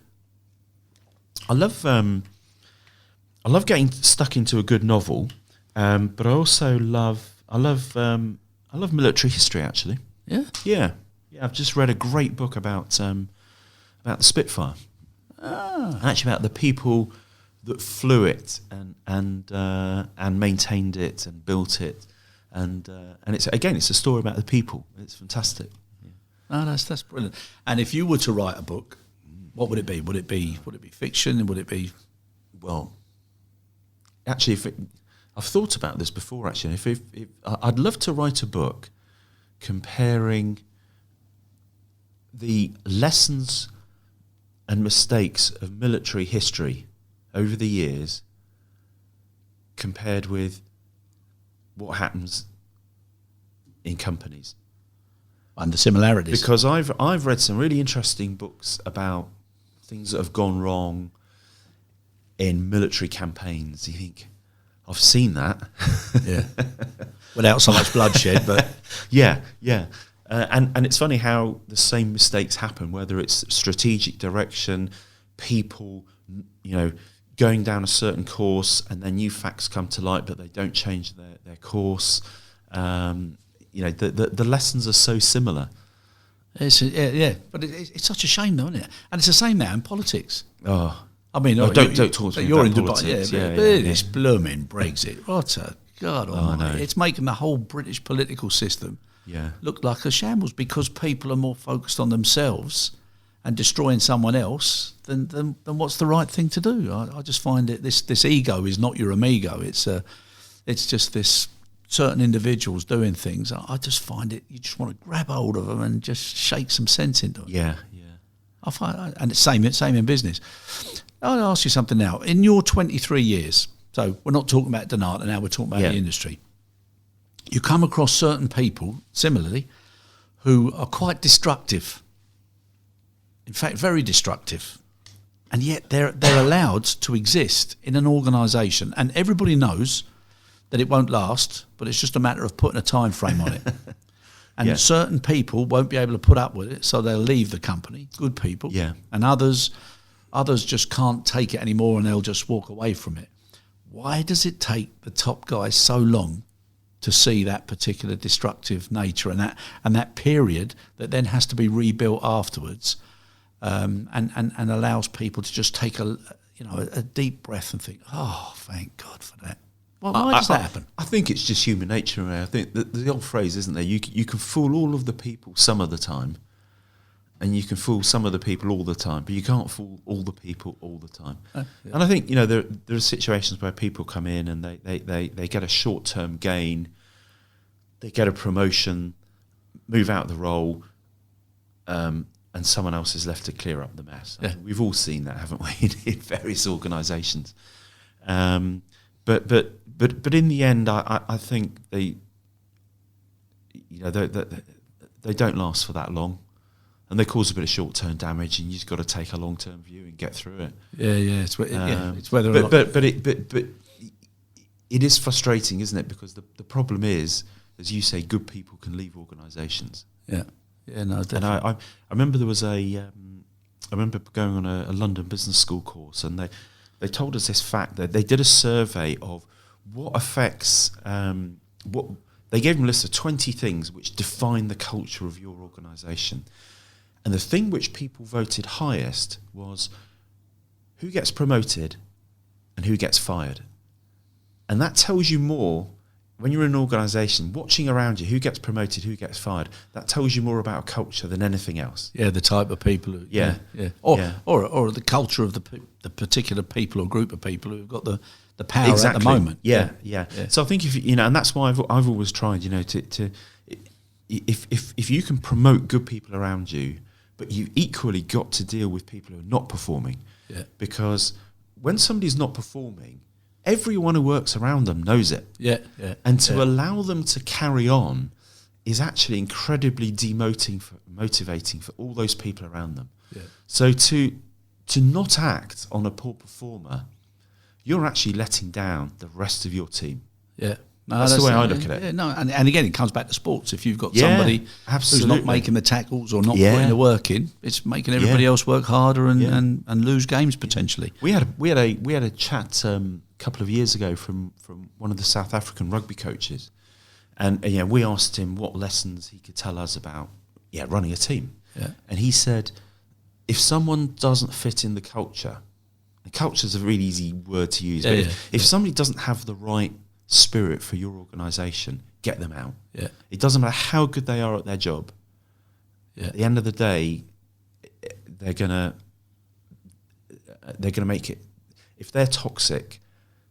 I love getting stuck into a good novel, but I also love military history. Actually, yeah. I've just read a great book about the Spitfire, actually about the people that flew it and maintained it and built it, and it's a story about the people. It's fantastic. Yeah. That's brilliant. And if you were to write a book, what would it be? Would it be fiction? Would it be? Well, actually, I've thought about this before. Actually, if I'd love to write a book comparing the lessons and mistakes of military history over the years compared with what happens in companies. And the similarities. Because I've read some really interesting books about things that have gone wrong in military campaigns. You think, I've seen that. Yeah. Without so much bloodshed, but... Yeah. And it's funny how the same mistakes happen, whether it's strategic direction, people, going down a certain course, and then new facts come to light, but they don't change their course. The lessons are so similar. But it's such a shame, though, isn't it? And it's the same now in politics. Oh, I mean, don't talk to me you're about in politics. Dubai, but this blooming Brexit. What a God Almighty! It's making the whole British political system look like a shambles because people are more focused on themselves and destroying someone else than what's the right thing to do. I just find it this ego is not your amigo. It's just this. Certain individuals doing things, I just find it. You just want to grab hold of them and just shake some sense into them. Yeah. I find, and it's same in business. I'll ask you something now. In your 23 years, so we're not talking about Donata now. We're talking about the industry. You come across certain people, similarly, who are quite destructive. In fact, very destructive, and yet they're allowed to exist in an organisation, and everybody knows that it won't last, but it's just a matter of putting a time frame on it. And certain people won't be able to put up with it, so they'll leave the company, good people. Yeah. And others just can't take it anymore and they'll just walk away from it. Why does it take the top guys so long to see that particular destructive nature and that period that then has to be rebuilt afterwards, and allows people to just take a deep breath and think, oh, thank God for that. Why does that happen? I think it's just human nature. I think the old phrase, isn't there? You can fool all of the people some of the time, and you can fool some of the people all the time, but you can't fool all the people all the time. And I think there are situations where people come in and they get a short-term gain, they get a promotion, move out of the role, and someone else is left to clear up the mess. I mean, we've all seen that, haven't we, in various organisations. But in the end, I think they don't last for that long, and they cause a bit of short-term damage, and you've just got to take a long-term view and get through it. It's whether. it is frustrating, isn't it? Because the problem is, as you say, good people can leave organisations. Yeah, no, definitely. And I remember there was I remember going on a London Business School course, and they told us this fact that they did a survey of what affects what they gave them a list of 20 things which define the culture of your organisation, and the thing which people voted highest was who gets promoted and who gets fired. And that tells you more when you're in an organisation, watching around you, who gets promoted, who gets fired. That tells you more about a culture than anything else. Yeah, the type of people. Or the culture of the particular people or group of people who've got the power at the moment. Yeah. So I think if and that's why I've always tried, to if you can promote good people around you, but you've equally got to deal with people who are not performing. Yeah. Because when somebody's not performing, everyone who works around them knows it. Yeah. And to allow them to carry on is actually incredibly motivating for all those people around them. Yeah. So to not act on a poor performer, you're actually letting down the rest of your team. Yeah. No, that's the way I look at it. Yeah, no, and again, it comes back to sports. If you've got somebody who's not making the tackles or not putting the work in, it's making everybody else work harder and lose games potentially. We had a chat a couple of years ago from one of the South African rugby coaches, and we asked him what lessons he could tell us about running a team. Yeah. And he said, if someone doesn't fit in the culture, and culture is a really easy word to use, but if somebody doesn't have the right spirit for your organisation, get them out. Yeah. It doesn't matter how good they are at their job. Yeah. At the end of the day, they're gonna make it. If they're toxic,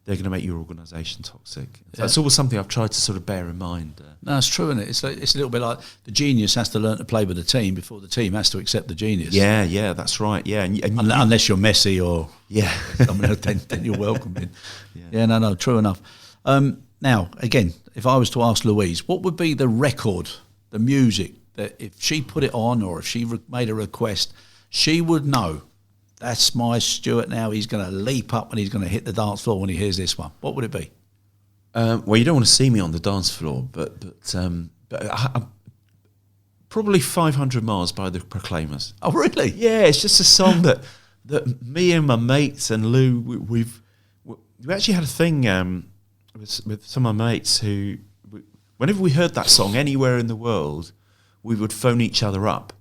they're going to make your organisation toxic. So that's always something I've tried to sort of bear in mind. No, it's true, isn't it? It's a little bit like the genius has to learn to play with the team before the team has to accept the genius. Yeah, that's right. Yeah, and unless you're Messi or someone else, then you're welcome in. Yeah, no, true enough. Now, again, if I was to ask Louise, what would be the record, the music, that if she put it on or if she made a request, she would know, that's my Stewart now, he's going to leap up and he's going to hit the dance floor when he hears this one. What would it be? Well, you don't want to see me on the dance floor, but probably 500 Miles by the Proclaimers. Oh, really? Yeah, it's just a song that me and my mates and Lou, we actually had a thing with some of my mates who, whenever we heard that song anywhere in the world, we would phone each other up,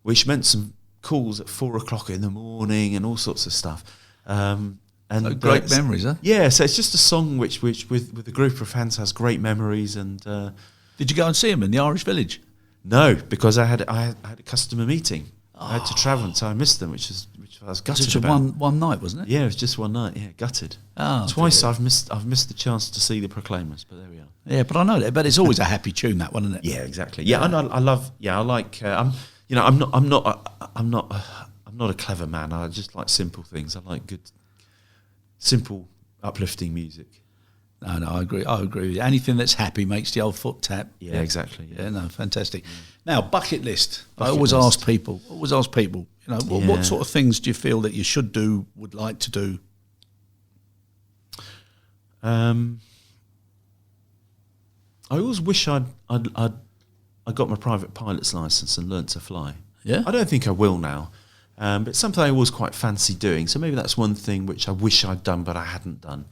which meant some calls at 4 o'clock in the morning and all sorts of stuff. And so great memories, huh? Yeah, so it's just a song which with a group of fans has great memories. And did you go and see him in the Irish Village? No, because I had a customer meeting. I had to travel, so I missed them, which I was gutted about. It was one night, wasn't it? Yeah, it was just one night. Yeah, gutted. Oh, twice I've missed the chance to see the Proclaimers, but there we are. Yeah, but I know that. But it's always a happy tune, that one, isn't it? Yeah, exactly. Yeah, and I love. Yeah, I like. I'm not a clever man. I just like simple things. I like good, simple, uplifting music. No, I agree. With you. Anything that's happy makes the old foot tap. Yeah, exactly. Yeah, no, fantastic. Now, bucket list. I always ask people. What sort of things do you feel that you should do, would like to do? I always wish I got my private pilot's license and learnt to fly. Yeah, I don't think I will now, but it's something I always quite fancy doing. So maybe that's one thing which I wish I'd done, but I hadn't done.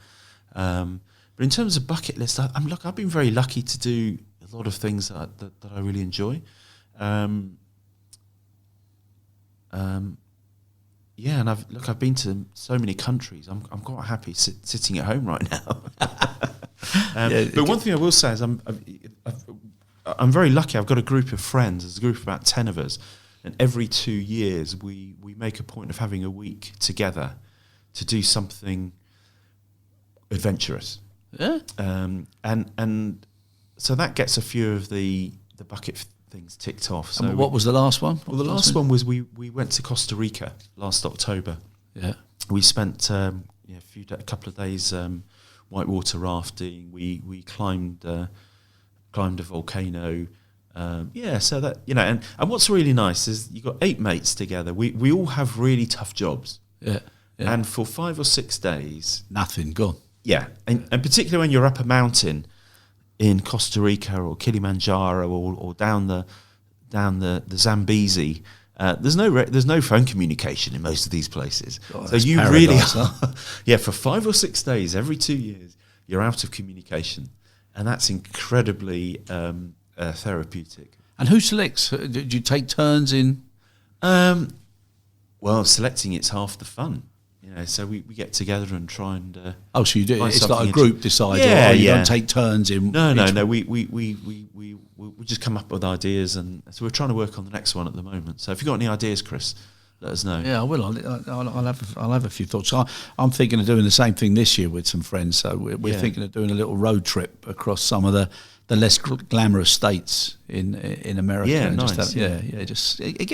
But in terms of bucket list, I've been very lucky to do a lot of things that I really enjoy. And I've been to so many countries. I'm quite happy sitting at home right now. But one thing I will say is I'm very lucky. I've got a group of friends. There's a group of about 10 of us, and every 2 years we make a point of having a week together to do something adventurous. Yeah. And so that gets a few of the bucket things ticked off. So what was the last one? The last one was we went to Costa Rica last October. Yeah. We spent a couple of days whitewater rafting. We climbed a volcano. So that and what's really nice is you got 8 mates together. We all have really tough jobs. Yeah. And for 5 or 6 days, nothing gone. Yeah, and particularly when you're up a mountain in Costa Rica or Kilimanjaro or down the Zambezi, there's no phone communication in most of these places. Oh, so you paradise, really huh? for 5 or 6 days every 2 years you're out of communication, and that's incredibly therapeutic. And who selects? Do you take turns in? Well, selecting it's half the fun. So we get together and try and. So you do. It's like a group decides. Yeah, you don't take turns in. No. We just come up with ideas, and so we're trying to work on the next one at the moment. So if you've got any ideas, Chris, let us know. Yeah, I will. I'll have a few thoughts. I'm thinking of doing the same thing this year with some friends. So we're thinking of doing a little road trip across some of the less glamorous states in America. Yeah, and nice.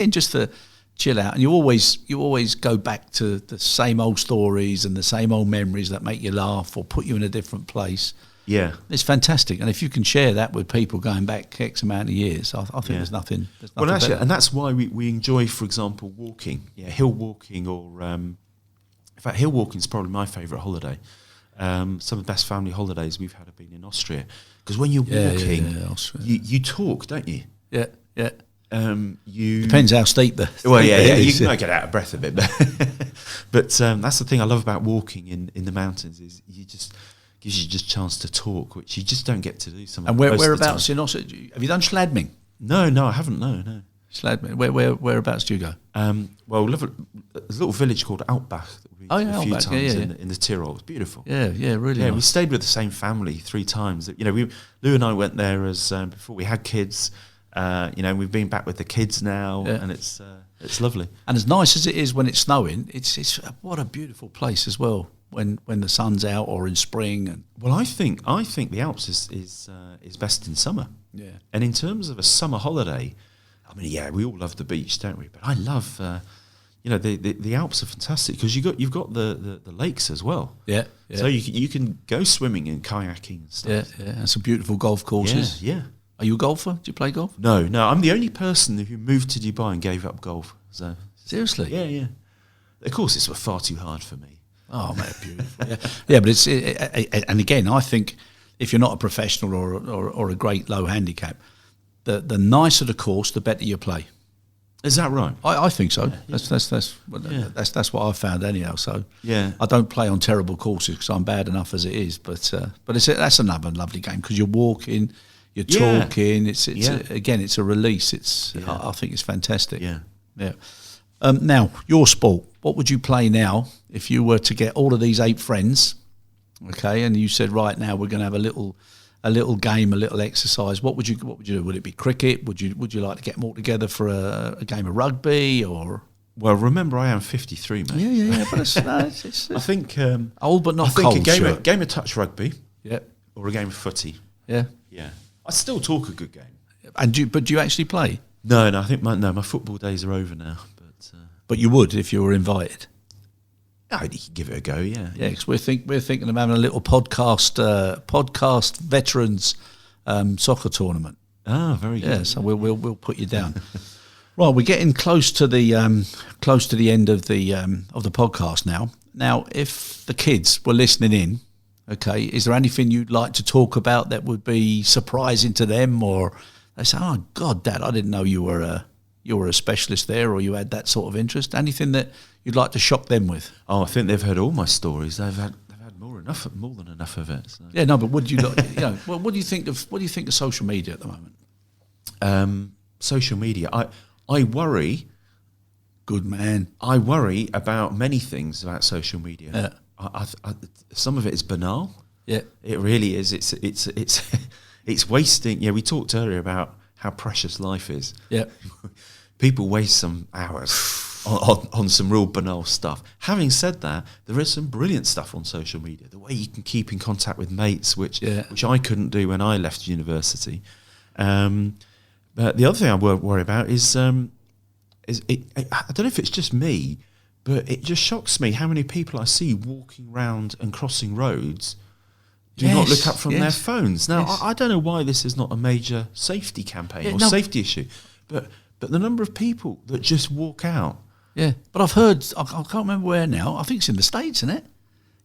Just to chill out, and you always go back to the same old stories and the same old memories that make you laugh or put you in a different place. Yeah, it's fantastic, and if you can share that with people going back X amount of years, I think there's nothing. Well, actually, better. and that's why we enjoy, for example, walking. Yeah, hill walking, or in fact, hill walking is probably my favourite holiday. Some of the best family holidays we've had have been in Austria, because when you're walking, you talk, don't you? Yeah, yeah. You depends how steep the. Well, you might get out of breath a bit, but that's the thing I love about walking in the mountains, is gives you just a chance to talk, which you just don't get to do. And whereabouts in Austria? Have you done Schladming? No, I haven't. No. Schladming. Whereabouts do you go? Well, there's a little village called Outbach that we've been a few Outbach, times in the Tyrol. It's beautiful. Yeah, really. Yeah, nice. we stayed with the same family 3 times. Lou and I went there as before we had kids. We've been back with the kids now, and it's lovely. And as nice as it is when it's snowing, it's what a beautiful place as well when the sun's out or in spring. And well, I think the Alps is best in summer. Yeah. And in terms of a summer holiday, I mean, we all love the beach, don't we? But I love the Alps are fantastic because you've got the lakes as well. Yeah. So you can go swimming and kayaking and stuff. Yeah. And some beautiful golf courses. Yeah. Are you a golfer? Do you play golf? No. I'm the only person who moved to Dubai and gave up golf. So seriously? Yeah. Of course, it's far too hard for me. Oh, man, beautiful. Yeah, but and again, I think if you're not a professional or a great low handicap, the nicer the course, the better you play. Is that right? I think so. Yeah. That's what I've found anyhow. So I don't play on terrible courses because I'm bad enough as it is. But that's another lovely game because you're walking. You're talking. It's a release. I think it's fantastic. Yeah. Now your sport. What would you play now if you were to get all of these 8 friends? Okay, and you said right now we're going to have a little game, a little exercise. What would you do? Would it be cricket? Would you like to get them all together for a game of rugby or? Well, remember I am 53, mate. Yeah. But it's I think old but not I think cold. a game of touch rugby. Yeah. Or a game of footy. Yeah. I still talk a good game. And do you actually play? No. I think my football days are over now. But you would if you were invited. You could give it a go. Yeah. Yeah, because we're thinking of having a little podcast veterans soccer tournament. Ah, very good. Yeah, so we'll put you down. Right, we're getting close to the end of the podcast now. Now, if the kids were listening in, okay, is there anything you'd like to talk about that would be surprising to them, or they say, "Oh God, Dad, I didn't know you were a specialist there, or you had that sort of interest"? Anything that you'd like to shock them with? Oh, I think they've heard all my stories. They've had more than enough of it. So. Yeah, no, but would you what do you think of social media at the moment? Social media, I worry. Good man. I worry about many things about social media. Yeah. I some of it is banal. Yeah, it really is. It's wasting. Yeah, we talked earlier about how precious life is. Yeah, people waste some hours on some real banal stuff. Having said that, there is some brilliant stuff on social media. The way you can keep in contact with mates, which I couldn't do when I left university. But the other thing I worry about is I don't know if it's just me, but it just shocks me how many people I see walking around and crossing roads do not look up from their phones. Now, I don't know why this is not a major safety campaign or safety issue, but the number of people that just walk out. Yeah, but I've heard, I can't remember where now, I think it's in the States, isn't it?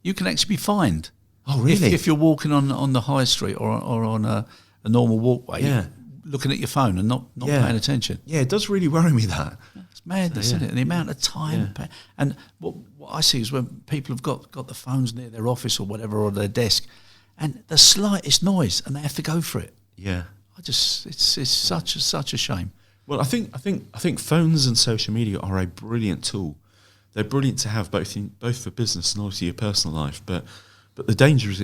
You can actually be fined Oh, really? If you're walking on the high street or on a normal walkway, Yeah. looking at your phone and not paying attention. Yeah, it does really worry me, that. It's madness, isn't it? And the amount of time. Yeah. And what I see is when people have got the phones near their office or whatever, or their desk, and the slightest noise, and they have to go for it. Yeah. It's such a shame. Well, I think phones and social media are a brilliant tool. They're brilliant to have both for business and obviously your personal life. But the danger is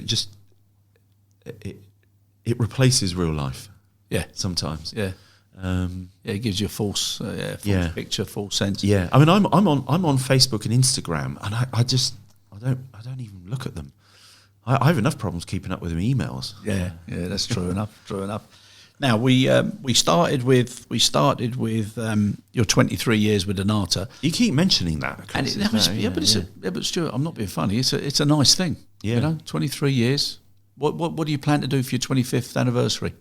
it replaces real life. Yeah, sometimes. Yeah. It gives you a false picture, false sense. Yeah, I mean, I'm on Facebook and Instagram, and I don't even look at them. I have enough problems keeping up with them emails. Yeah, that's true enough. True enough. Now we started with your 23 years with Donata. You keep mentioning that, Chris, but Stuart, I'm not being funny. It's a nice thing. Yeah, 23 years. What do you plan to do for your 25th anniversary?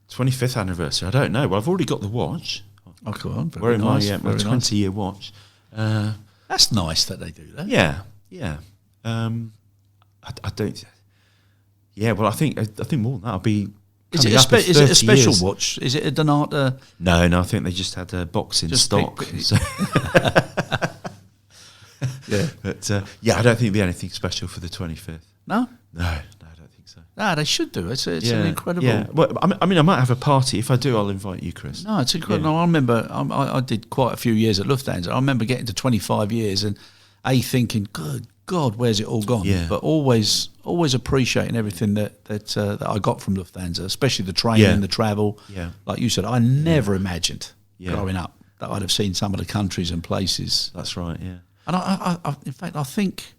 25th anniversary? I don't know. Well, I've already got the watch. Oh, go on. Wearing my 20-year watch. That's nice that they do that. Yeah. I don't. Yeah, well, I think more than that. I'll be. Is it a special watch? Is it a Donata? No. I think they just had a box in stock. Yeah, but I don't think it'll be anything special for the 25th. No, I don't think so. They should do. It's an incredible. Yeah, well, I mean, I might have a party. If I do, I'll invite you, Chris. No, it's incredible. No, I remember I did quite a few years at Lufthansa. I remember getting to 25 years and thinking, good God, where's it all gone? Yeah. But always appreciating everything that I got from Lufthansa, especially the training, the travel. Yeah. Like you said, I never imagined growing up that I'd have seen some of the countries and places. That's right, yeah. And in fact, I think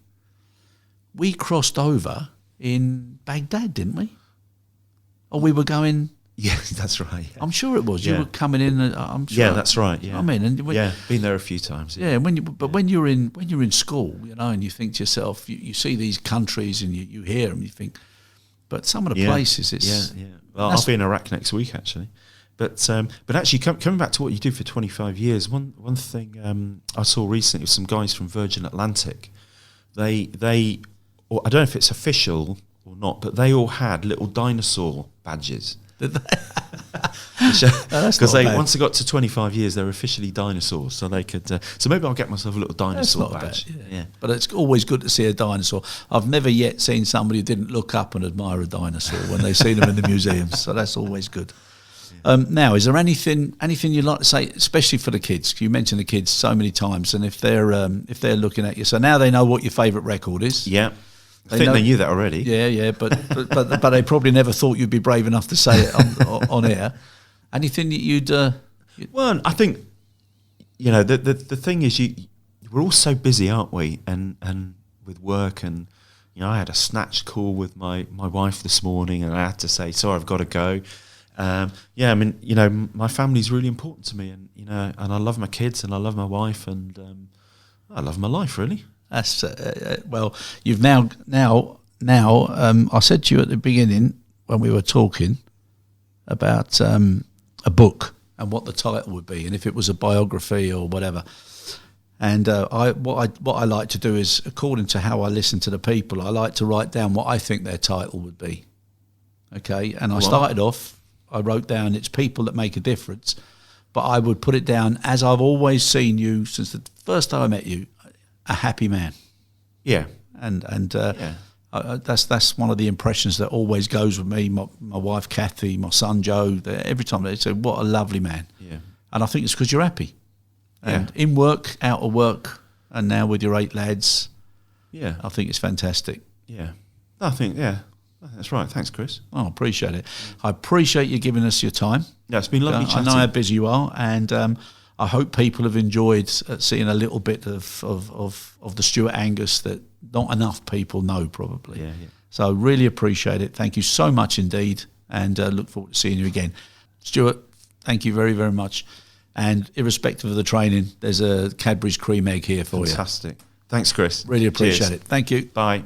we crossed over in Baghdad, didn't we? Or we were going... Yeah, that's right. Yeah. I'm sure it was. You were coming in. I'm sure. Yeah, that's right. Yeah, I mean, been there a few times. Yeah, when you're in school, and you think to yourself, you see these countries and you hear them, you think, but some of the places, it's Well, I'll be in Iraq next week actually, but actually coming back to what you do for 25 years, one thing I saw recently was some guys from Virgin Atlantic. They or I don't know if it's official or not, but they all had little dinosaur badges. Because once they got to 25 years, they're officially dinosaurs, so they could. So maybe I'll get myself a little dinosaur badge. Yeah, but it's always good to see a dinosaur. I've never yet seen somebody who didn't look up and admire a dinosaur when they see them in the museums. So that's always good. Now, is there anything you'd like to say, especially for the kids? You mentioned the kids so many times, and if they're looking at you, so now they know what your favourite record is. Yeah. I think they knew that already. Yeah, but they probably never thought you'd be brave enough to say it on air. Anything that you'd... Well, I think, the thing is, we're all so busy, aren't we? And with work, and I had a snatch call with my wife this morning, and I had to say, sorry, I've got to go. I mean, my family's really important to me, and and I love my kids, and I love my wife, and I love my life, really. That's well. You've now. I said to you at the beginning when we were talking about a book and what the title would be, and if it was a biography or whatever. And what I like to do is, according to how I listen to the people, I like to write down what I think their title would be. Okay, and I started off. I wrote down it's people that make a difference, but I would put it down as I've always seen you since the first time I met you. A happy man, and that's one of the impressions that always goes with me. My wife Kathy, my son Joe. Every time they say, "What a lovely man," and I think it's because you're happy, and in work, out of work, and now with your 8 lads, I think it's fantastic. I think that's right. Thanks, Chris. I appreciate it. I appreciate you giving us your time. Yeah, it's been lovely chatting. I know how busy you are, and I hope people have enjoyed seeing a little bit of the Stewart Angus that not enough people know, probably. Yeah. So really appreciate it. Thank you so much indeed, and look forward to seeing you again. Stewart, thank you very, very much. And irrespective of the training, there's a Cadbury's cream egg here for you. Fantastic. Thanks, Chris. Really appreciate Cheers. it. Thank you. Bye.